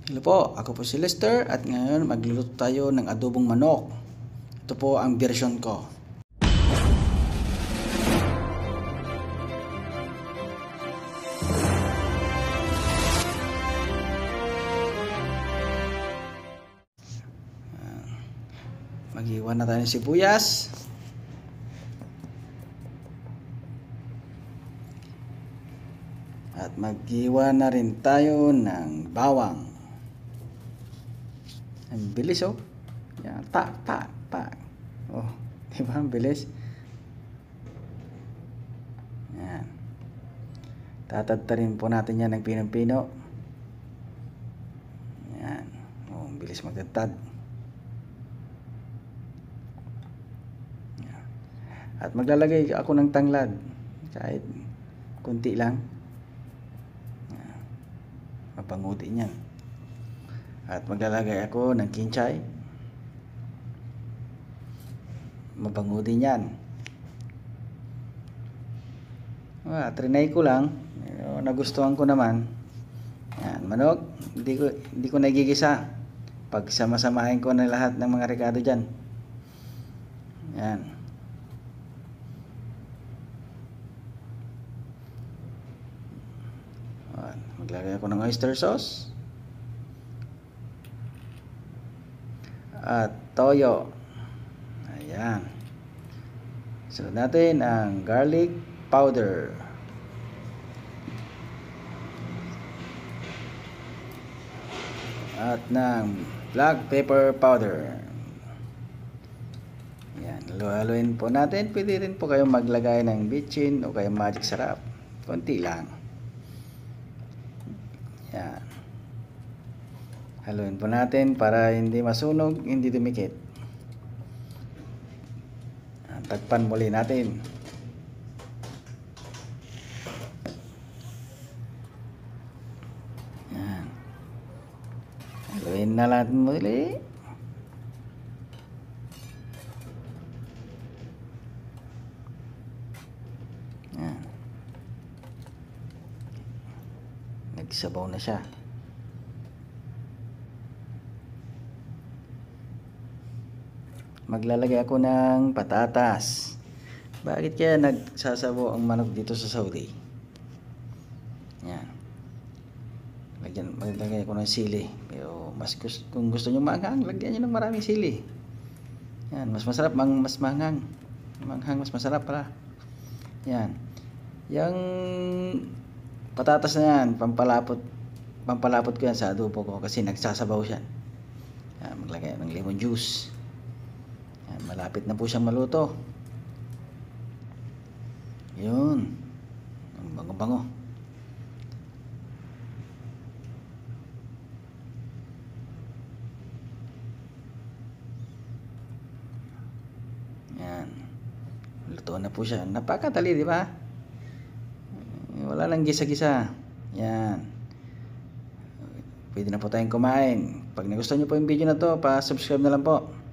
Hello po, ako po si Lester at ngayon magluluto tayo ng adobong manok. Ito po ang version ko. Mag-iwan na tayo ng sibuyas. At mag-iwan na rin tayo ng bawang. Ang bilis oh. Yan, tak. Oh, di ba ang bilis? Yan. Tatadtarin po natin yan ng pinong-pino. Yan. Oh, ang bilis magtadtad. Yan. At maglalagay ako ng tanglad. Kahit kunti lang. Yan. Mapanguti niyan. At maglalagay ako ng kinchay. Mabango din yan. Trinay ko lang. Nagustuhan ko naman. Yan, manok. Hindi ko nagigisa. Pag sama-samahin ko na lahat ng mga rekado dyan. Yan. Maglagay ako ng oyster sauce. At toyo. Ayan. Sunod natin ang garlic powder. At ng black pepper powder. Ayan. Haluin po natin. Pwede rin po kayong maglagay ng bitchin o kaya magic sarap. Konti lang. Ayan. Haluin po natin para hindi masunog, hindi dumikit. Tagpan muli natin. Yan. Haluin na natin muli. Yan. Nagsabaw na siya. Maglalagay ako ng patatas. Bakit kaya nagsasabo ang manok dito sa Saudi? Yan. Maglagay ako ng sili. Pero kung gusto nyo maanghang, lagyan nyo ng maraming sili. Yan. Mas masarap, mas maanghang. Maanghang, mas masarap pala. Yan. Yung patatas na yan, pampalapot ko yan sa adobo ko kasi nagsasabaw siya. Yan. Maglagay ng lemon juice. Yan, malapit na po siyang maluto. Yun. Ang bango-bango. Yan. Luto na po siya. Napakadali, di ba? Wala lang gisa-gisa. Yan. Pwede na po tayong kumain. Pag nagustuhan niyo po yung video na to, pa-subscribe na lang po.